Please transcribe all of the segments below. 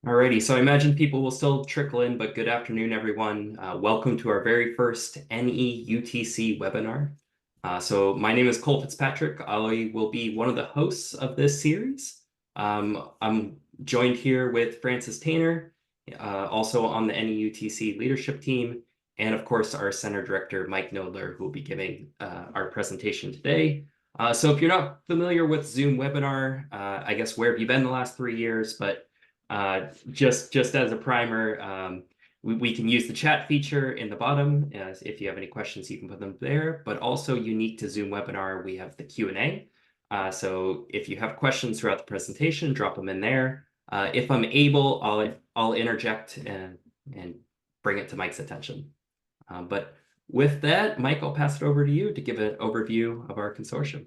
Alrighty, so I imagine people will still trickle in, but good afternoon, everyone. Welcome to our very first NEUTC webinar. So my name is Cole Fitzpatrick. I will be one of the hosts of this series. I'm joined here with Francis Tainer, also on the NEUTC leadership team, and of course our center director, Mike Knodler, who will be giving our presentation today. So if you're not familiar with Zoom webinar, I guess where have you been the last 3 years? But just as a primer, we can use the chat feature in the bottom. If you have any questions, you can put them there. But also unique to Zoom webinar, we have the Q&A. So if you have questions throughout the presentation, drop them in there. If I'm able, I'll interject and bring it to Mike's attention. But with that, Mike, I'll pass it over to you to give an overview of our consortium.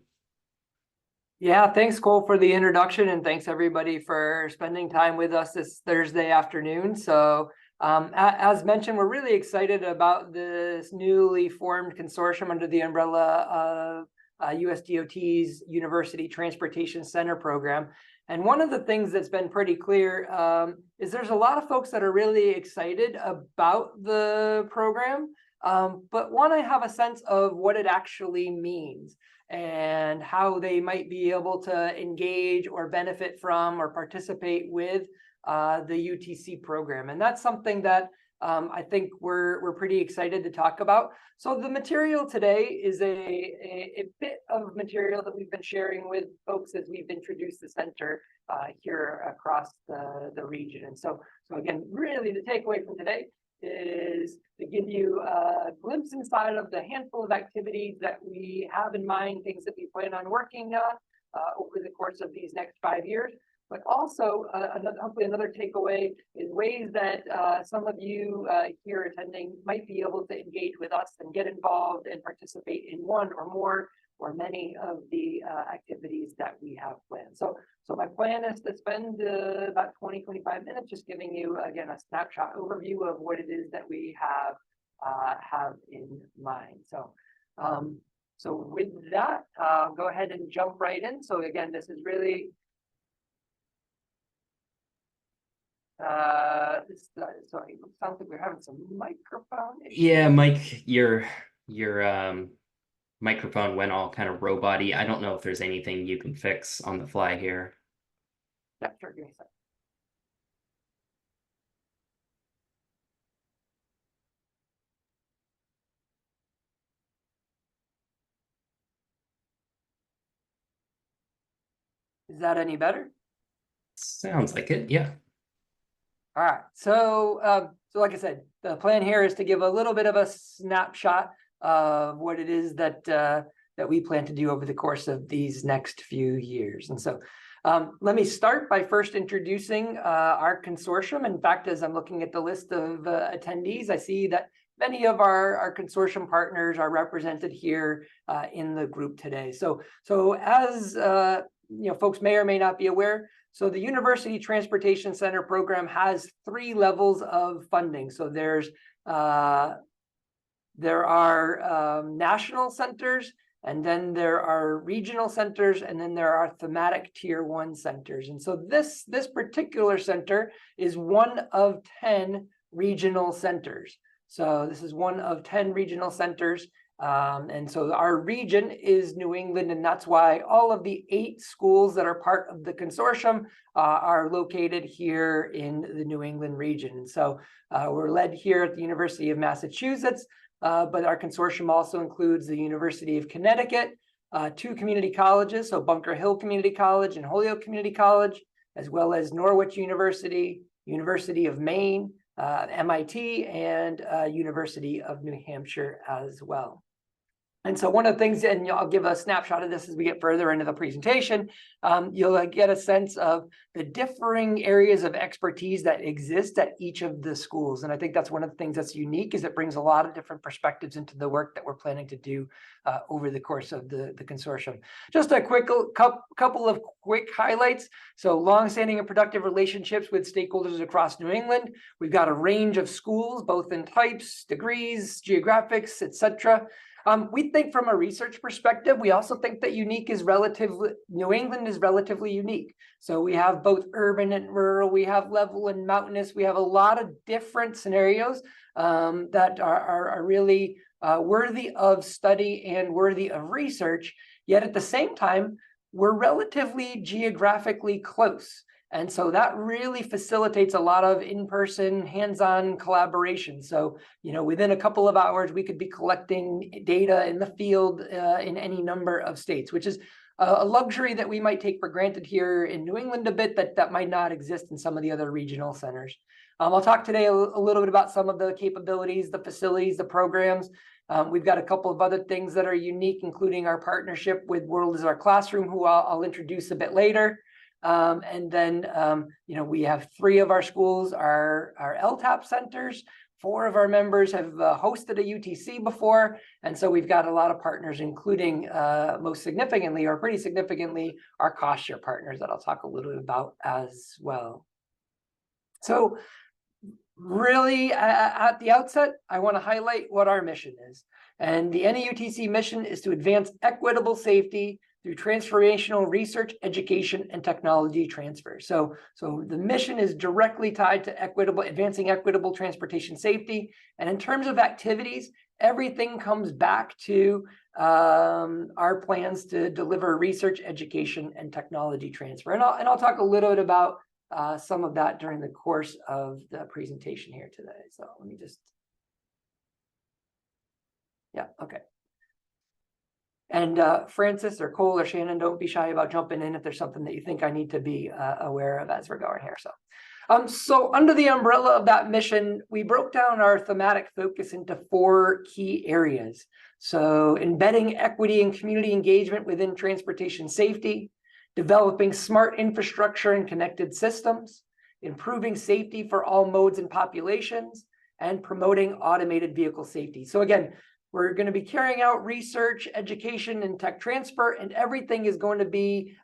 Yeah, thanks, Cole, for the introduction, and thanks everybody for spending time with us this Thursday afternoon. So as mentioned, we're really excited about this newly formed consortium under the umbrella of USDOT's University Transportation Center program. And one of the things that's been pretty clear is there's a lot of folks that are really excited about the program, but want to have a sense of what it actually means and how they might be able to engage or benefit from or participate with the UTC program. And that's something that I think we're pretty excited to talk about. So the material today is a bit of material that we've been sharing with folks as we've introduced the center here across the region. And so again, really the takeaway from today is to give you a glimpse inside of the handful of activities that we have in mind, things that we plan on working on over the course of these next 5 years. But also, hopefully another takeaway is ways that some of you here attending might be able to engage with us and get involved and participate in one or more or many of the activities that we have planned. So my plan is to spend about 20-25 minutes just giving you, again, a snapshot overview of what it is that we have in mind. So with that, I'll go ahead and jump right in. So again, this is really sorry, it sounds like we're having some microphone issues. Yeah, Mike, your microphone went all kind of robot-y. I don't know if there's anything you can fix on the fly here. Yeah, sure, give me a second. Is that any better? Sounds like it, yeah. All right, so like I said, the plan here is to give a little bit of a snapshot of what it is that that we plan to do over the course of these next few years. And so let me start by first introducing our consortium. In fact, as I'm looking at the list of attendees, I see that many of our consortium partners are represented here in the group today. So as folks may or may not be aware, so the University Transportation Center program has 3 levels of funding. So there are national centers, and then there are regional centers, and then there are thematic tier 1 centers. And so this particular center is one of 10 regional centers. So this is one of 10 regional centers. And so our region is New England, and that's why all of the 8 schools that are part of the consortium are located here in the New England region. And so we're led here at the University of Massachusetts, but our consortium also includes the University of Connecticut, 2 community colleges, so Bunker Hill Community College and Holyoke Community College, as well as Norwich University, University of Maine, MIT, and University of New Hampshire as well. And so one of the things, and I'll give a snapshot of this as we get further into the presentation, you'll get a sense of the differing areas of expertise that exist at each of the schools. And I think that's one of the things that's unique, is it brings a lot of different perspectives into the work that we're planning to do over the course of the consortium. Just a quick couple of quick highlights. So longstanding and productive relationships with stakeholders across New England. We've got a range of schools, both in types, degrees, geographics, etc. We think from a research perspective, we also think that New England is relatively unique. So we have both urban and rural, we have level and mountainous, we have a lot of different scenarios that are really worthy of study and worthy of research. Yet at the same time, we're relatively geographically close. And so that really facilitates a lot of in-person, hands-on collaboration. So, within a couple of hours, we could be collecting data in the field in any number of states, which is a luxury that we might take for granted here in New England a bit, that might not exist in some of the other regional centers. I'll talk today a little bit about some of the capabilities, the facilities, the programs. We've got a couple of other things that are unique, including our partnership with World is Our Classroom, who I'll introduce a bit later. And then, we have 3 of our schools are LTAP centers. 4 of our members have hosted a UTC before. And so we've got a lot of partners, including most significantly, or pretty significantly, our cost share partners that I'll talk a little bit about as well. So really, at the outset, I want to highlight what our mission is. And the NEUTC mission is to advance equitable safety through transformational research, education, and technology transfer. So the mission is directly tied to advancing equitable transportation safety. And in terms of activities, everything comes back to our plans to deliver research, education, and technology transfer. And I'll talk a little bit about some of that during the course of the presentation here today. So let me just, okay. And Francis or Cole or Shannon, don't be shy about jumping in if there's something that you think I need to be aware of as we're going here. So under the umbrella of that mission, we broke down our thematic focus into 4 key areas. So embedding equity and community engagement within transportation safety, developing smart infrastructure and connected systems, improving safety for all modes and populations, and promoting automated vehicle safety. So again, we're going to be carrying out research, education, and tech transfer, and everything is going to be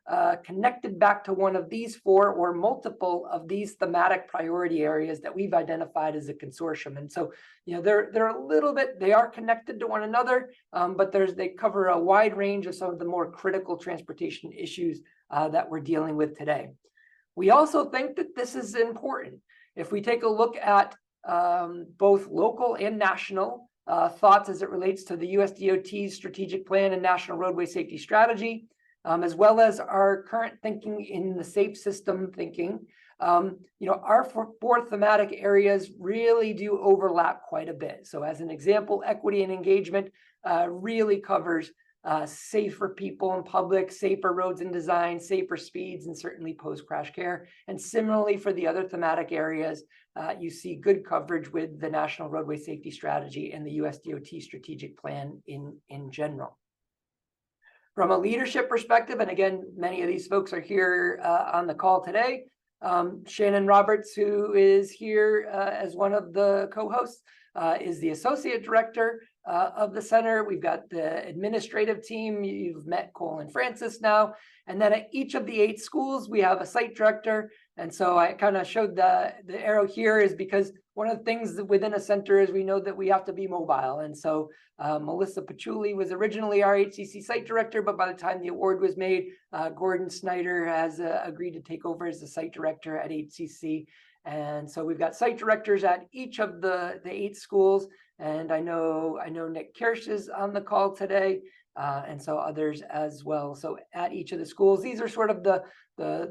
connected back to one of these 4 or multiple of these thematic priority areas that we've identified as a consortium. And so, they're a little bit, they are connected to one another, but they cover a wide range of some of the more critical transportation issues that we're dealing with today. We also think that this is important. If we take a look at both local and national thoughts as it relates to the USDOT's strategic plan and national roadway safety strategy, as well as our current thinking in the safe system thinking, our 4 thematic areas really do overlap quite a bit. So as an example, equity and engagement really covers safer people and public, safer roads and design, safer speeds, and certainly post-crash care. And similarly for the other thematic areas, you see good coverage with the National Roadway Safety Strategy and the USDOT strategic plan in general. From a leadership perspective, and again, many of these folks are here on the call today. Shannon Roberts, who is here as one of the co-hosts, is the Associate Director of the center. We've got the administrative team. You've met Cole and Francis now. And then at each of the 8 schools, we have a site director. And so I kind of showed the arrow here is because one of the things within a center is we know that we have to be mobile. And so Melissa Patchouli was originally our HCC site director, but by the time the award was made, Gordon Snyder has agreed to take over as the site director at HCC. And so we've got site directors at each of the 8 schools. And I know Nick Kirsch is on the call today, and so others as well. So at each of the schools, these are sort of the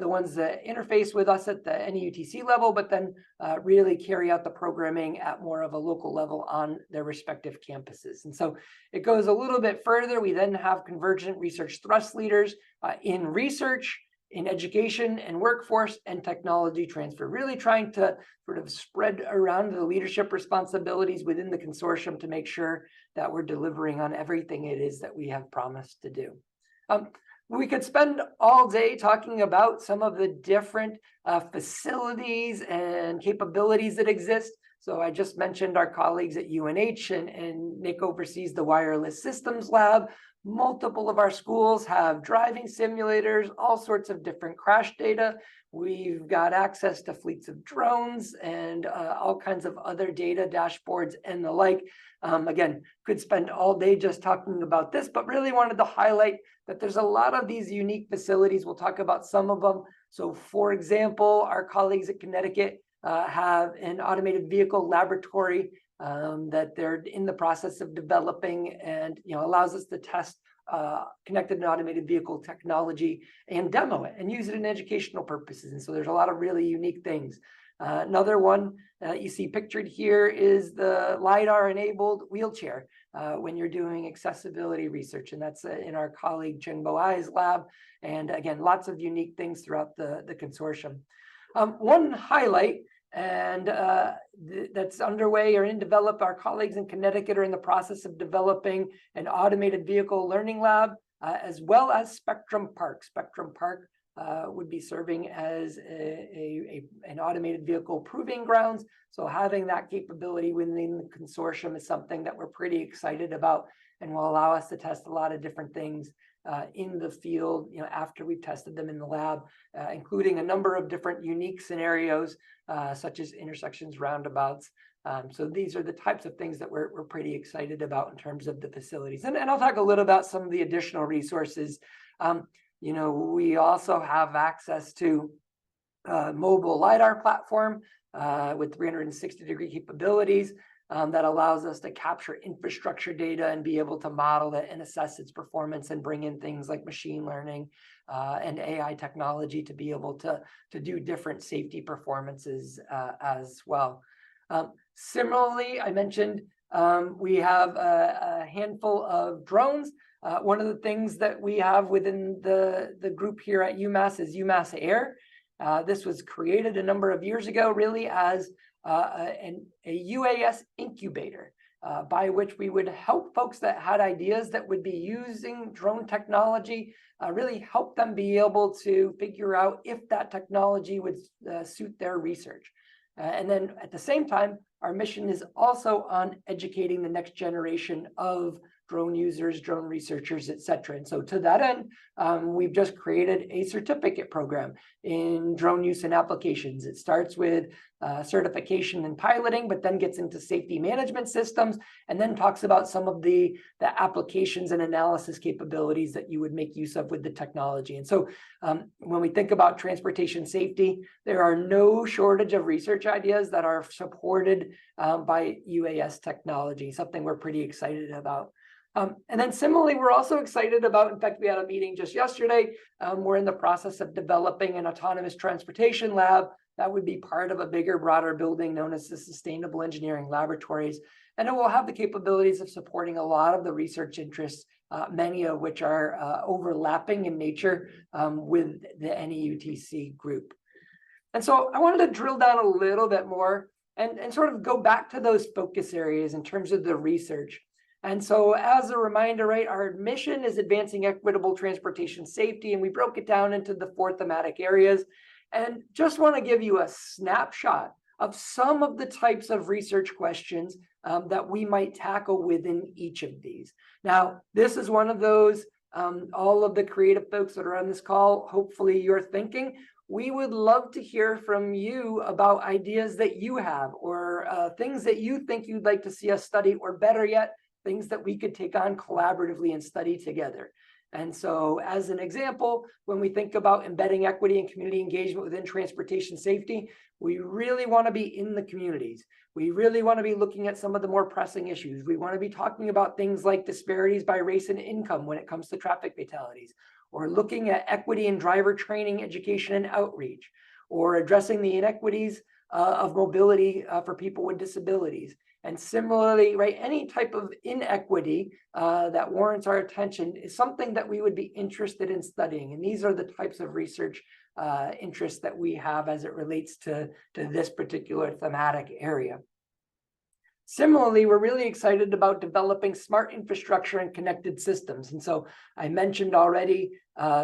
ones that interface with us at the NEUTC level, but then really carry out the programming at more of a local level on their respective campuses. And so it goes a little bit further. We then have convergent research thrust leaders in research, in education and workforce and technology transfer, really trying to sort of spread around the leadership responsibilities within the consortium to make sure that we're delivering on everything it is that we have promised to do. We could spend all day talking about some of the different facilities and capabilities that exist. So I just mentioned our colleagues at UNH and Nick oversees the wireless systems lab. multiple of our schools have driving simulators, all sorts of different crash data. We've got access to fleets of drones and all kinds of other data, dashboards, and the like. Again, could spend all day just talking about this, but really wanted to highlight that there's a lot of these unique facilities. We'll talk about some of them. So for example, our colleagues at Connecticut have an automated vehicle laboratory that they're in the process of developing, and allows us to test connected and automated vehicle technology and demo it and use it in educational purposes. And so there's a lot of really unique things. Another one you see pictured here is the LiDAR enabled wheelchair when you're doing accessibility research, and that's in our colleague Jingbo Ai's lab. And again, lots of unique things throughout the consortium. One highlight and that's underway or in develop. Our colleagues in Connecticut are in the process of developing an automated vehicle learning lab, as well as Spectrum Park. Spectrum Park would be serving as an automated vehicle proving grounds. So having that capability within the consortium is something that we're pretty excited about, and will allow us to test a lot of different things in the field, after we've tested them in the lab, including a number of different unique scenarios, such as intersections, roundabouts. So these are the types of things that we're pretty excited about in terms of the facilities. And I'll talk a little about some of the additional resources. We also have access to mobile LiDAR platform with 360-degree capabilities. That allows us to capture infrastructure data and be able to model it and assess its performance and bring in things like machine learning and AI technology to be able to do different safety performances as well. Similarly, I mentioned we have a handful of drones. One of the things that we have within the group here at UMass is UMass Air. This was created a number of years ago, really as a UAS incubator, by which we would help folks that had ideas that would be using drone technology, really help them be able to figure out if that technology would suit their research. And then at the same time, our mission is also on educating the next generation of drone users, drone researchers, et cetera. And so to that end, we've just created a certificate program in drone use and applications. It starts with certification and piloting, but then gets into safety management systems, and then talks about some of the applications and analysis capabilities that you would make use of with the technology. And so when we think about transportation safety, there are no shortage of research ideas that are supported by UAS technology, something we're pretty excited about. And then similarly, we're also excited about, in fact, we had a meeting just yesterday. We're in the process of developing an autonomous transportation lab that would be part of a bigger, broader building known as the Sustainable Engineering Laboratories. And it will have the capabilities of supporting a lot of the research interests, many of which are overlapping in nature with the NEUTC group. And so I wanted to drill down a little bit more and sort of go back to those focus areas in terms of the research. And so as a reminder, right, our mission is advancing equitable transportation safety, and we broke it down into the 4 thematic areas. And just want to give you a snapshot of some of the types of research questions that we might tackle within each of these. Now, this is one of those, all of the creative folks that are on this call, hopefully you're thinking, we would love to hear from you about ideas that you have, or things that you think you'd like to see us study, or better yet, things that we could take on collaboratively and study together. And so as an example, when we think about embedding equity and community engagement within transportation safety, we really want to be in the communities. We really want to be looking at some of the more pressing issues. We want to be talking about things like disparities by race and income when it comes to traffic fatalities, or looking at equity in driver training, education, and outreach, or addressing the inequities of mobility for people with disabilities. And similarly, right, any type of inequity that warrants our attention is something that we would be interested in studying. And these are the types of research interests that we have as it relates to this particular thematic area. Similarly, we're really excited about developing smart infrastructure and connected systems. And so I mentioned already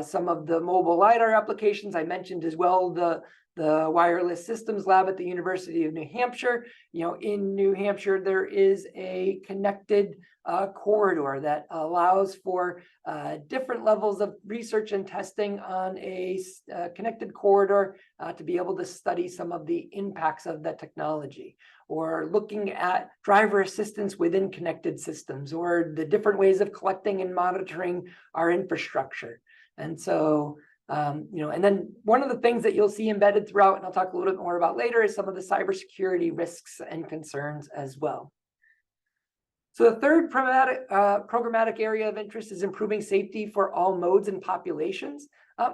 some of the mobile LiDAR applications. I mentioned as well the the wireless systems lab at the University of New Hampshire. In New Hampshire, there is a connected corridor that allows for different levels of research and testing on a connected corridor to be able to study some of the impacts of the technology, or looking at driver assistance within connected systems, or the different ways of collecting and monitoring our infrastructure. And so and then one of the things that you'll see embedded throughout, and I'll talk a little bit more about later, is some of the cybersecurity risks and concerns as well. So the third programmatic area of interest is improving safety for all modes and populations.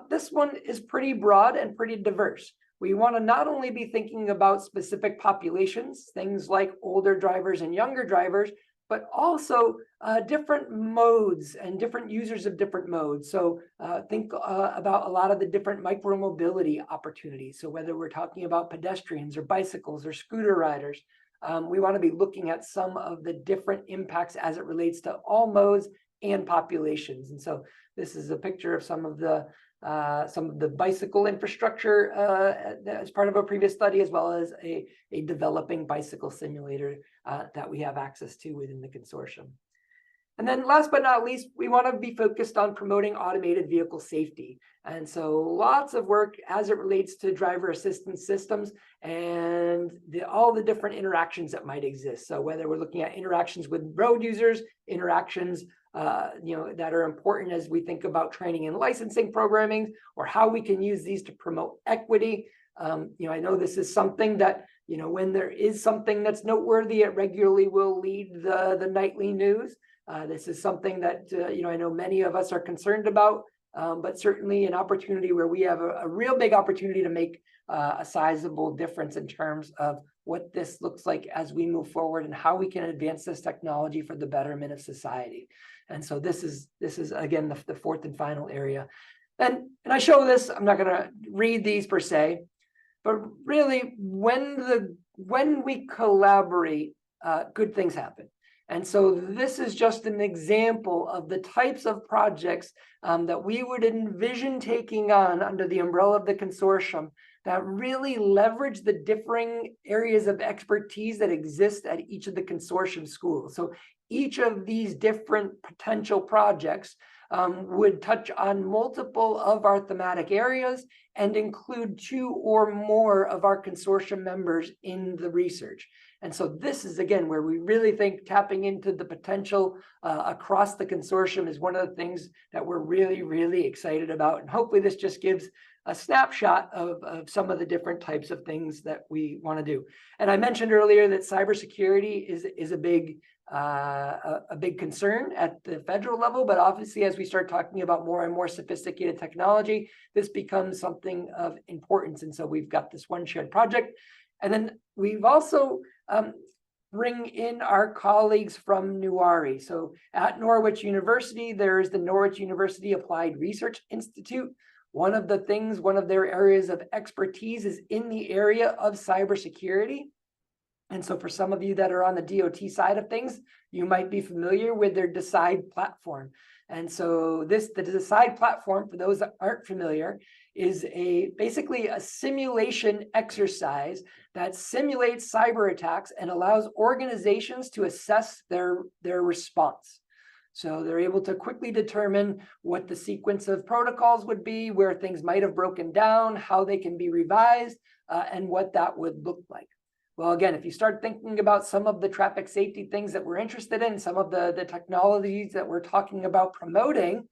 This one is pretty broad and pretty diverse. We want to not only be thinking about specific populations, things like older drivers and younger drivers, but also different modes and different users of different modes. So think about a lot of the different micromobility opportunities. So whether we're talking about pedestrians or bicycles or scooter riders, we want to be looking at some of the different impacts as it relates to all modes and populations. And so this is a picture of some of the bicycle infrastructure as part of a previous study, as well as a developing bicycle simulator that we have access to within the consortium. And then last but not least, we want to be focused on promoting automated vehicle safety. And so lots of work as it relates to driver assistance systems and all the different interactions that might exist. So whether we're looking at interactions with road users, interactions that are important as we think about training and licensing programming, or how we can use these to promote equity. I know this is something that, when there is something that's noteworthy, it regularly will lead the nightly news. This is something that, I know many of us are concerned about, but certainly an opportunity where we have a real big opportunity to make a sizable difference in terms of what this looks like as we move forward and how we can advance this technology for the betterment of society. And so this is again, the fourth and final area. And I show this, I'm not going to read these per se, but really when we collaborate, good things happen. And so this is just an example of the types of projects that we would envision taking on under the umbrella of the consortium that really leverage the differing areas of expertise that exist at each of the consortium schools. So each of these different potential projects would touch on multiple of our thematic areas and include 2 or more of our consortium members in the research. And so this is, again, where we really think tapping into the potential across the consortium is one of the things that we're really, really excited about. And hopefully this just gives a snapshot of some of the different types of things that we want to do. And I mentioned earlier that cybersecurity is a big concern at the federal level, but obviously as we start talking about more and more sophisticated technology, this becomes something of importance. And so we've got this one shared project. And then we've also bring in our colleagues from NEUTC. So at Norwich University, there is the Norwich University Applied Research Institute. One of their areas of expertise is in the area of cybersecurity. And so for some of you that are on the DOT side of things, you might be familiar with their Decide platform. And so the Decide platform, for those that aren't familiar, is basically a simulation exercise that simulates cyber attacks and allows organizations to assess their response. So they're able to quickly determine what the sequence of protocols would be, where things might have broken down, how they can be revised, and what that would look like. Well, again, if you start thinking about some of the traffic safety things that we're interested in, some of the technologies that we're talking about promoting,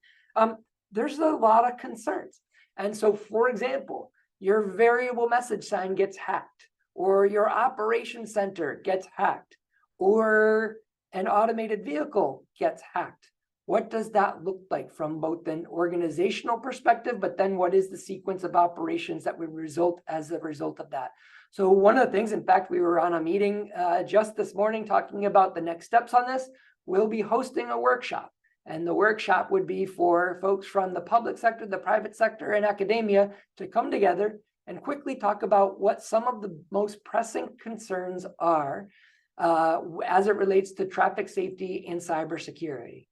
there's a lot of concerns. And so, for example, your variable message sign gets hacked, or your operations center gets hacked, or an automated vehicle gets hacked. What does that look like from both an organizational perspective, but then what is the sequence of operations that would result as a result of that? So one of the things, in fact, we were on a meeting just this morning talking about the next steps on this. We'll be hosting a workshop, and the workshop would be for folks from the public sector, the private sector, and academia to come together and quickly talk about what some of the most pressing concerns are as it relates to traffic safety and cybersecurity.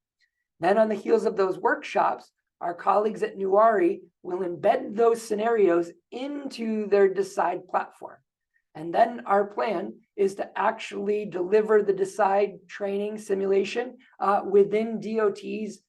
Then on the heels of those workshops, our colleagues at NEUTC will embed those scenarios into their DECIDE platform. And then our plan is to actually deliver the DECIDE training simulation within DOTs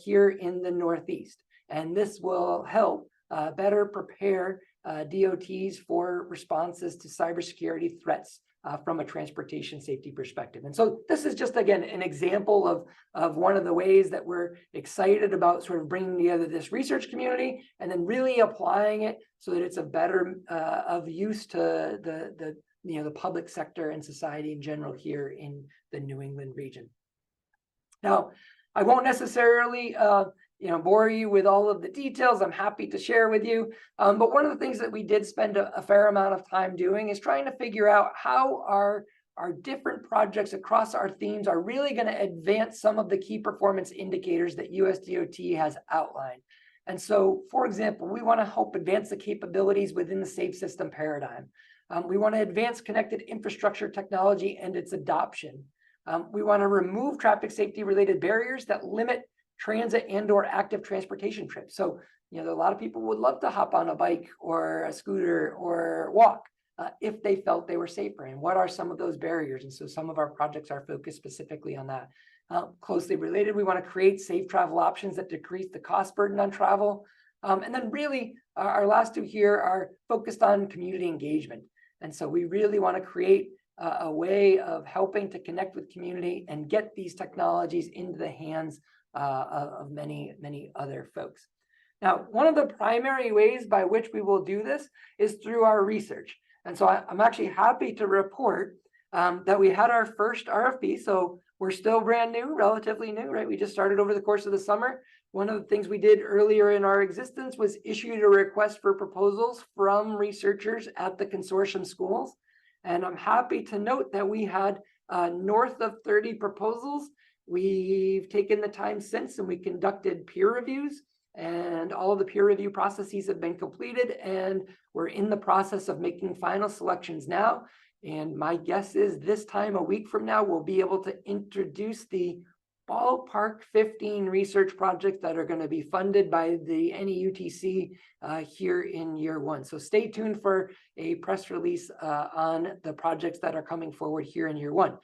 here in the Northeast. And this will help better prepare DOTs for responses to cybersecurity threats from a transportation safety perspective. And so this is just, again, an example of one of the ways that we're excited about sort of bringing together this research community and then really applying it so that it's a better of use to the public sector and society in general here in the New England region. Now, I won't necessarily bore you with all of the details. I'm happy to share with you. But one of the things that we did spend a fair amount of time doing is trying to figure out how our different projects across our themes are really going to advance some of the key performance indicators that USDOT has outlined. And so, for example, we want to help advance the capabilities within the safe system paradigm. We want to advance connected infrastructure technology and its adoption. We want to remove traffic safety related barriers that limit transit and/or active transportation trips. So, a lot of people would love to hop on a bike or a scooter or walk if they felt they were safer. And what are some of those barriers? And so some of our projects are focused specifically on that. Closely related, we want to create safe travel options that decrease the cost burden on travel. And then really our last two here are focused on community engagement. And so we really want to create a way of helping to connect with community and get these technologies into the hands of many, many other folks. Now, one of the primary ways by which we will do this is through our research. And so I'm actually happy to report that we had our first RFP. So we're still brand new, relatively new, right? We just started over the course of the summer. One of the things we did earlier in our existence was issued a request for proposals from researchers at the consortium schools. And I'm happy to note that we had north of 30 proposals. We've taken the time since and we conducted peer reviews, and all of the peer review processes have been completed, and we're in the process of making final selections now. And my guess is this time a week from now, we'll be able to introduce the ballpark 15 research projects that are going to be funded by the NEUTC here in year one. So stay tuned for a press release on the projects that are coming forward here in year one.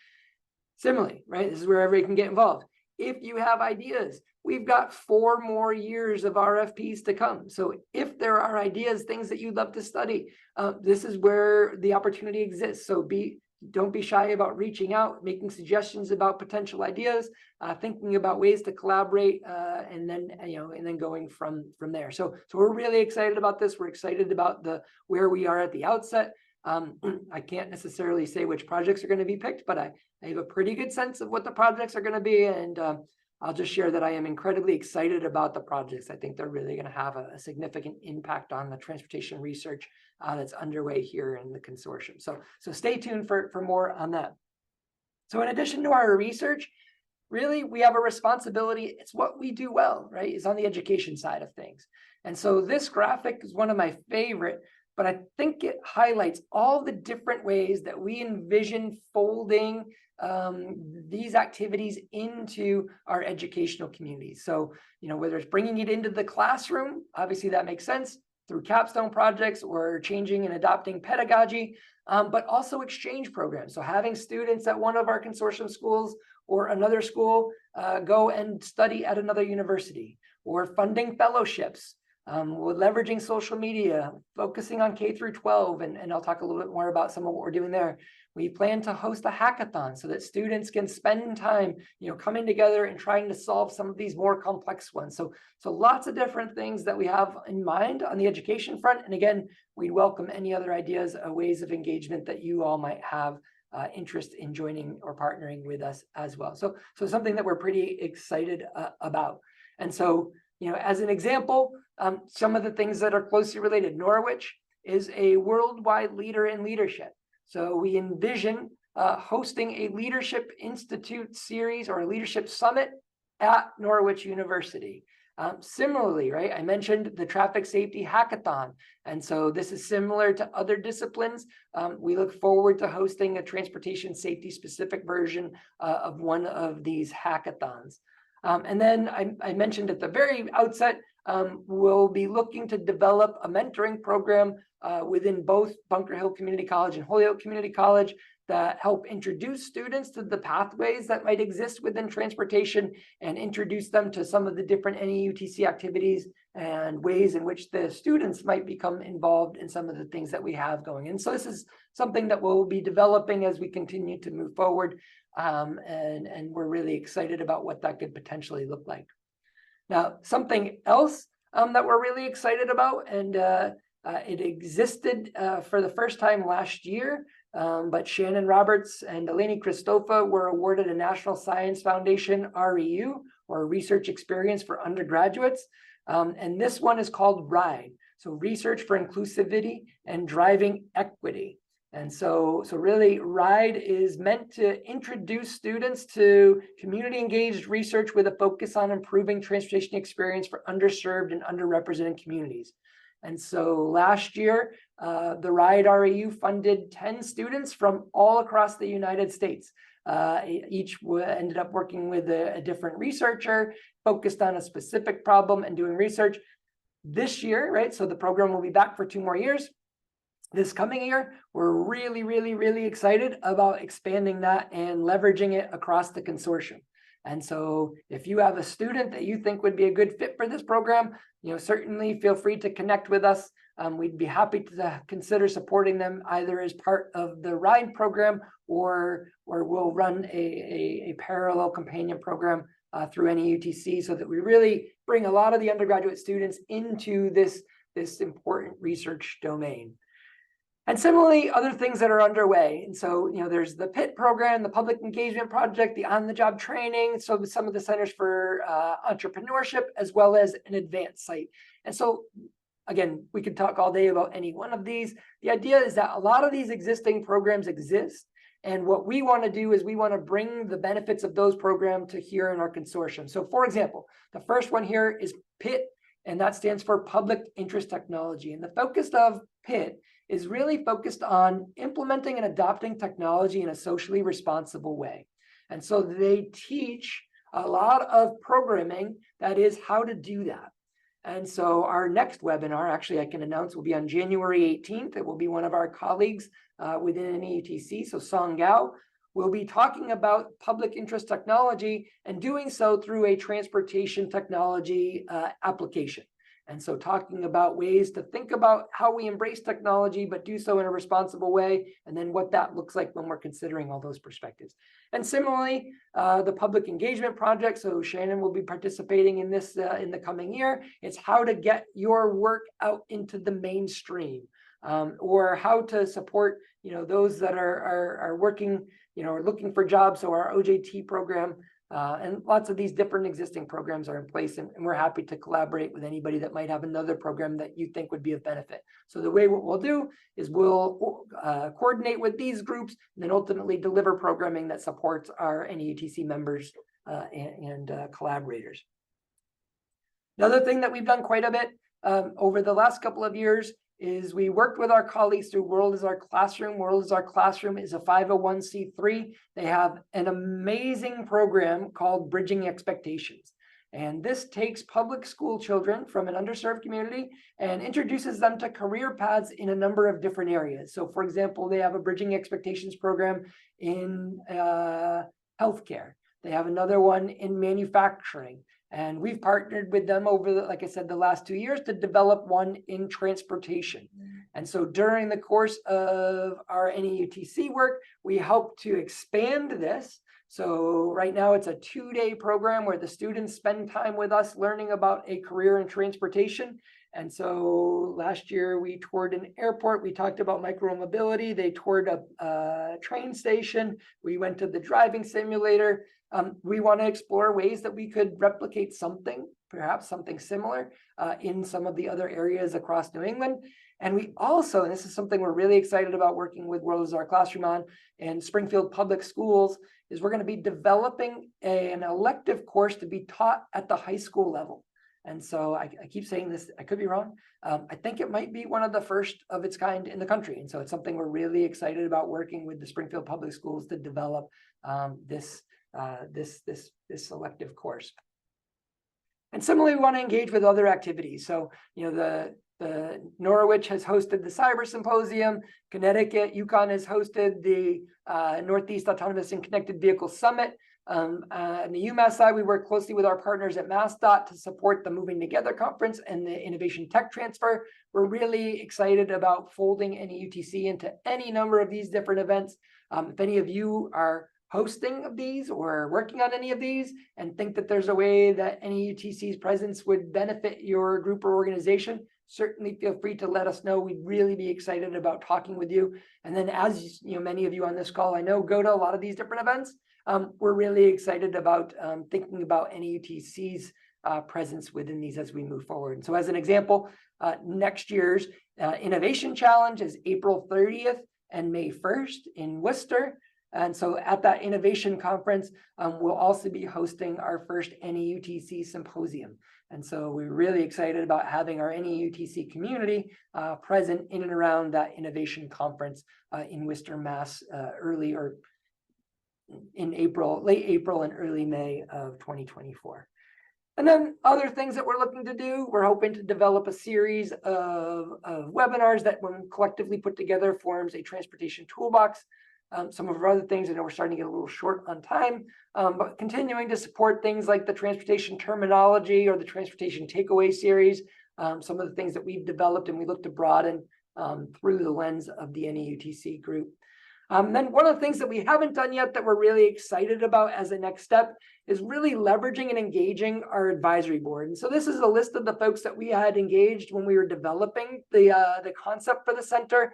Similarly, right, this is where everybody can get involved. If you have ideas, we've got 4 more years of RFPs to come. So if there are ideas, things that you'd love to study, this is where the opportunity exists. So don't be shy about reaching out, making suggestions about potential ideas, thinking about ways to collaborate, and then going from there. So we're really excited about this. We're excited about where we are at the outset. I can't necessarily say which projects are going to be picked, but I have a pretty good sense of what the projects are going to be. And I'll just share that I am incredibly excited about the projects. I think they're really going to have a significant impact on the transportation research that's underway here in the consortium. So stay tuned for more on that. So in addition to our research, really, we have a responsibility. It's what we do well, right? Is on the education side of things. And so this graphic is one of my favorite, but I think it highlights all the different ways that we envision folding these activities into our educational communities. So, whether it's bringing it into the classroom, obviously that makes sense through capstone projects or changing and adopting pedagogy, but also exchange programs. So having students at one of our consortium schools or another school go and study at another university, or funding fellowships. We're leveraging social media, focusing on K through 12, and I'll talk a little bit more about some of what we're doing there. We plan to host a hackathon so that students can spend time, coming together and trying to solve some of these more complex ones. So lots of different things that we have in mind on the education front. And again, we'd welcome any other ideas, ways of engagement that you all might have interest in joining or partnering with us as well. So something that we're pretty excited about. And so, as an example, some of the things that are closely related, Norwich is a worldwide leader in leadership. So we envision hosting a Leadership Institute series or a leadership summit at Norwich University. Similarly, right, I mentioned the traffic safety hackathon. And so this is similar to other disciplines. We look forward to hosting a transportation safety specific version of one of these hackathons. And then I mentioned at the very outset, we'll be looking to develop a mentoring program within both Bunker Hill Community College and Holyoke Community College that help introduce students to the pathways that might exist within transportation and introduce them to some of the different NEUTC activities and ways in which the students might become involved in some of the things that we have going. And so this is something that we'll be developing as we continue to move forward. And we're really excited about what that could potentially look like. Now, something else that we're really excited about, and it existed for the first time last year, but Shannon Roberts and Eleni Christofa were awarded a National Science Foundation REU, or Research Experience for Undergraduates. And this one is called RIDE, so Research for Inclusivity and Driving Equity. And so really RIDE is meant to introduce students to community engaged research with a focus on improving transportation experience for underserved and underrepresented communities. And so last year, the RIDE REU funded 10 students from all across the United States. Each ended up working with a different researcher, focused on a specific problem and doing research. This year, right, so the program will be back for 2 more years. This coming year, we're really excited about expanding that and leveraging it across the consortium. And so if you have a student that you think would be a good fit for this program, certainly feel free to connect with us. We'd be happy to consider supporting them either as part of the RIDE program or we'll run a parallel companion program through NEUTC so that we really bring a lot of the undergraduate students into this important research domain. And similarly, other things that are underway. And so, there's the PIT program, the public engagement project, the on-the-job training, so some of the centers for entrepreneurship, as well as an advanced site. And so, again, we could talk all day about any one of these. The idea is that a lot of these existing programs exist. And what we want to do is we want to bring the benefits of those programs to here in our consortium. So, for example, the first one here is PIT, and that stands for Public Interest Technology. And the focus of PIT is really focused on implementing and adopting technology in a socially responsible way. And so they teach a lot of programming that is how to do that. And so our next webinar, actually I can announce, will be on January 18th. It will be one of our colleagues within NEUTC, so Song Gao, will be talking about public interest technology and doing so through a transportation technology application. And so talking about ways to think about how we embrace technology, but do so in a responsible way, and then what that looks like when we're considering all those perspectives. And similarly, the public engagement project, so Shannon will be participating in this in the coming year. It's how to get your work out into the mainstream, or how to support those that are working, or looking for jobs. So our OJT program, and lots of these different existing programs are in place, and we're happy to collaborate with anybody that might have another program that you think would be of benefit. So the way what we'll do is we'll coordinate with these groups and then ultimately deliver programming that supports our NEUTC members and collaborators. Another thing that we've done quite a bit over the last couple of years is we worked with our colleagues through World is Our Classroom. World is Our Classroom is a 501c3. They have an amazing program called Bridging Expectations. And this takes public school children from an underserved community and introduces them to career paths in a number of different areas. So for example, they have a Bridging Expectations program in healthcare. They have another one in manufacturing. And we've partnered with them over, like I said, the last 2 years to develop one in transportation. And so during the course of our NEUTC work, we help to expand this. So right now it's a 2-day program where the students spend time with us learning about a career in transportation. And so last year we toured an airport. We talked about micromobility. They toured a train station. We went to the driving simulator. We want to explore ways that we could replicate something, perhaps something similar in some of the other areas across New England. And we also, and this is something we're really excited about working with World is Our Classroom on and Springfield Public Schools, is we're going to be developing an elective course to be taught at the high school level. And so I keep saying this, I could be wrong. I think it might be one of the first of its kind in the country. And so it's something we're really excited about working with the Springfield Public Schools to develop this elective course. And similarly, we want to engage with other activities. So, the Norwich has hosted the Cyber Symposium. Connecticut, Yukon has hosted the Northeast Autonomous and Connected Vehicle Summit. On the UMass side, we work closely with our partners at MassDOT to support the Moving Together Conference and the Innovation Tech Transfer. We're really excited about folding NEUTC into any number of these different events. If any of you are hosting of these or working on any of these and think that there's a way that NEUTC's presence would benefit your group or organization, certainly feel free to let us know. We'd really be excited about talking with you. And then, as many of you on this call, I know, go to a lot of these different events. We're really excited about thinking about NEUTC's presence within these as we move forward. And so, as an example, next year's Innovation Challenge is April 30th and May 1st in Worcester. And so at that innovation conference, we'll also be hosting our first NEUTC symposium. And so we're really excited about having our NEUTC community present in and around that innovation conference in Worcester, Mass, early or in April, late April and early May of 2024. And then other things that we're looking to do, we're hoping to develop a series of webinars that, when collectively put together, forms a transportation toolbox. Some of our other things, I know we're starting to get a little short on time, but continuing to support things like the transportation terminology or the transportation takeaway series, some of the things that we've developed and we look to broaden through the lens of the NEUTC group. Then one of the things that we haven't done yet that we're really excited about as a next step is really leveraging and engaging our advisory board. And so this is a list of the folks that we had engaged when we were developing the concept for the center.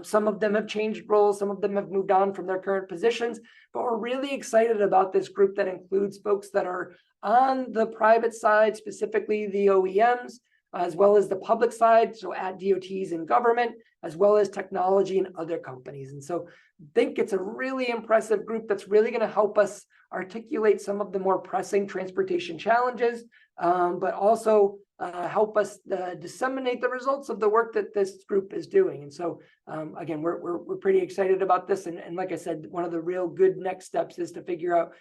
Some of them have changed roles, some of them have moved on from their current positions, but we're really excited about this group that includes folks that are on the private side, specifically the OEMs, as well as the public side, so at DOTs and government, as well as technology and other companies. And so I think it's a really impressive group that's really going to help us articulate some of the more pressing transportation challenges, but also help us disseminate the results of the work that this group is doing. And so again, we're pretty excited about this. And like I said, one of the real good next steps is to figure out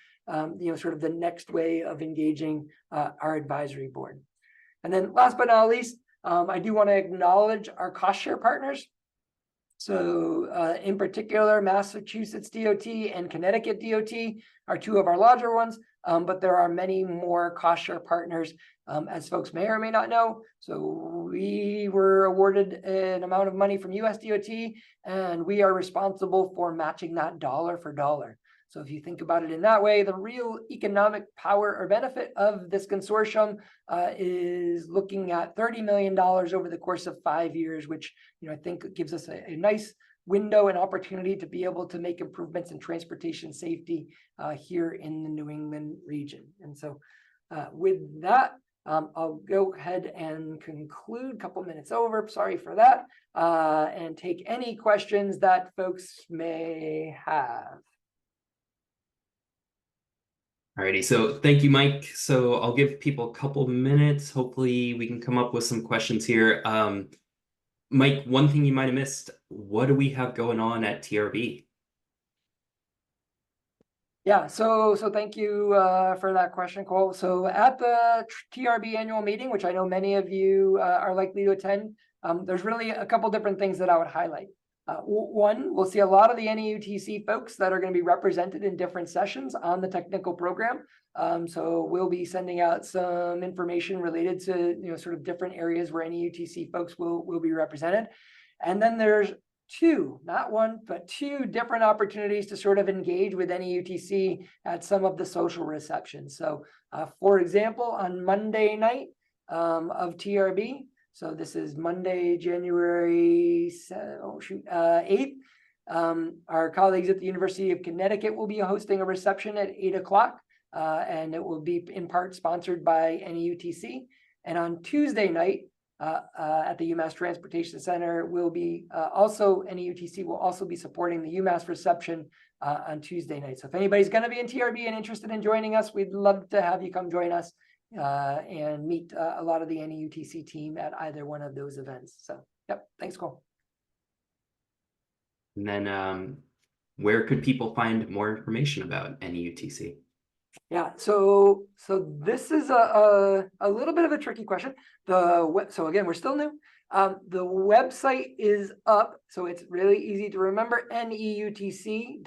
sort of the next way of engaging our advisory board. And then last but not least, I do want to acknowledge our cost share partners. So in particular, Massachusetts DOT and Connecticut DOT are two of our larger ones, but there are many more cost share partners, as folks may or may not know. So we were awarded an amount of money from USDOT, and we are responsible for matching that dollar for dollar. So if you think about it in that way, the real economic power or benefit of this consortium is looking at $30 million over the course of 5 years, which I think gives us a nice window and opportunity to be able to make improvements in transportation safety here in the New England region. And so with that, I'll go ahead and conclude, a couple minutes over, sorry for that, and take any questions that folks may have. Alrighty, so thank you, Mike. So I'll give people a couple minutes. Hopefully we can come up with some questions here. Mike, one thing you might have missed, what do we have going on at TRB? Yeah, so thank you for that question, Cole. So at the TRB annual meeting, which I know many of you are likely to attend, there's really a couple different things that I would highlight. One, we'll see a lot of the NEUTC folks that are going to be represented in different sessions on the technical program. So we'll be sending out some information related to sort of different areas where NEUTC folks will be represented. And then there's two, not one, but two different opportunities to sort of engage with NEUTC at some of the social receptions. So for example, on Monday night of TRB, so this is Monday, January 8th. Our colleagues at the University of Connecticut will be hosting a reception at 8 o'clock, and it will be in part sponsored by NEUTC. And on Tuesday night at the UMass Transportation Center, will be NEUTC will also be supporting the UMass reception on Tuesday night. So if anybody's going to be in TRB and interested in joining us, we'd love to have you come join us. And meet a lot of the NEUTC team at either one of those events. So, yep, thanks, Cole. And then where could people find more information about NEUTC? Yeah, so this is a little bit of a tricky question. So again, we're still new. The website is up, so it's really easy to remember, neutc.org.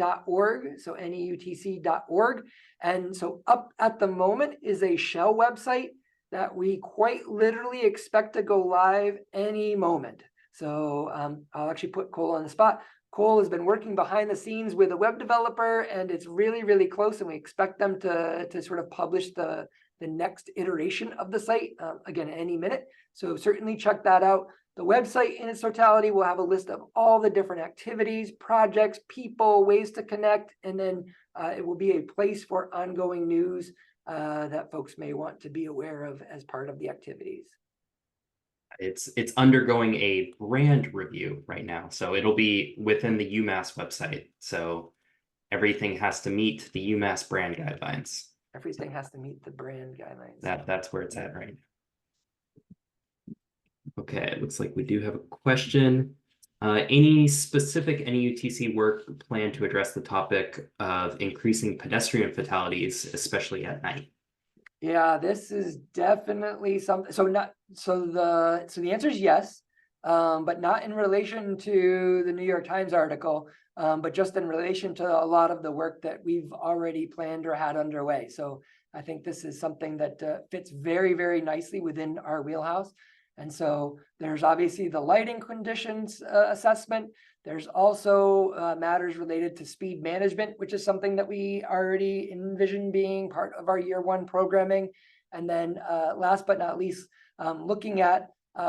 So neutc.org. And so up at the moment is a shell website that we quite literally expect to go live any moment. So I'll actually put Cole on the spot. Cole has been working behind the scenes with a web developer, and it's really, really close, and we expect them to sort of publish the next iteration of the site, again, any minute. So certainly check that out. The website in its totality will have a list of all the different activities, projects, people, ways to connect, and then it will be a place for ongoing news that folks may want to be aware of as part of the activities. It's undergoing a brand review right now, so it'll be within the UMass website. So everything has to meet the UMass brand guidelines. Everything has to meet the brand guidelines. That's where it's at right now. Okay, it looks like we do have a question. Any specific NEUTC work planned to address the topic of increasing pedestrian fatalities, especially at night? Yeah, this is definitely something. So the answer is yes, but not in relation to the New York Times article, but just in relation to a lot of the work that we've already planned or had underway. So I think this is something that fits very, very nicely within our wheelhouse. And so there's obviously the lighting conditions assessment. There's also matters related to speed management, which is something that we already envision being part of our year one programming. And then last but not least, looking at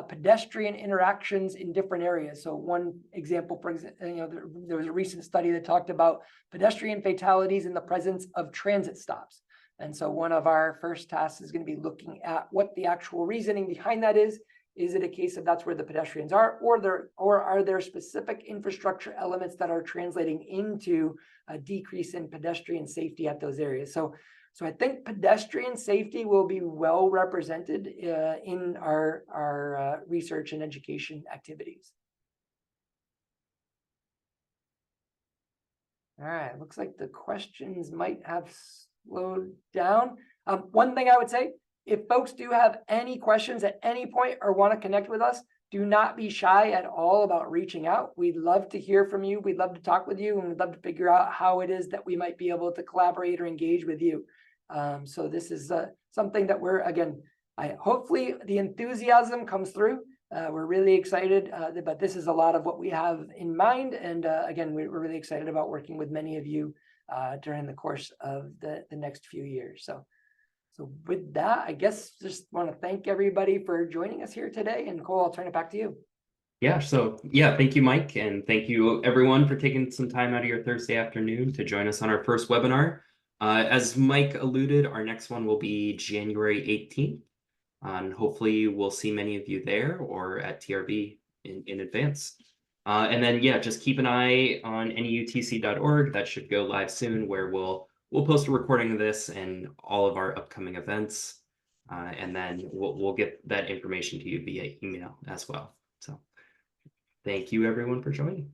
pedestrian interactions in different areas. So one example, for example, there was a recent study that talked about pedestrian fatalities in the presence of transit stops. And so one of our first tasks is going to be looking at what the actual reasoning behind that is. Is it a case of that's where the pedestrians are, or are there specific infrastructure elements that are translating into a decrease in pedestrian safety at those areas? So I think pedestrian safety will be well represented in our research and education activities. All right, looks like the questions might have slowed down. One thing I would say, if folks do have any questions at any point or want to connect with us, do not be shy at all about reaching out. We'd love to hear from you. We'd love to talk with you, and we'd love to figure out how it is that we might be able to collaborate or engage with you. So this is something that we're, again, hopefully the enthusiasm comes through. We're really excited, but this is a lot of what we have in mind. And again, we're really excited about working with many of you during the course of the next few years. So with that, I guess just want to thank everybody for joining us here today. And Cole, I'll turn it back to you. Yeah, thank you, Mike, and thank you everyone for taking some time out of your Thursday afternoon to join us on our first webinar. As Mike alluded, our next one will be January 18th, and hopefully we'll see many of you there or at TRB in advance. And then, yeah, just keep an eye on neutc.org. That should go live soon, where we'll post a recording of this and all of our upcoming events. And then we'll get that information to you via email as well. So thank you, everyone, for joining.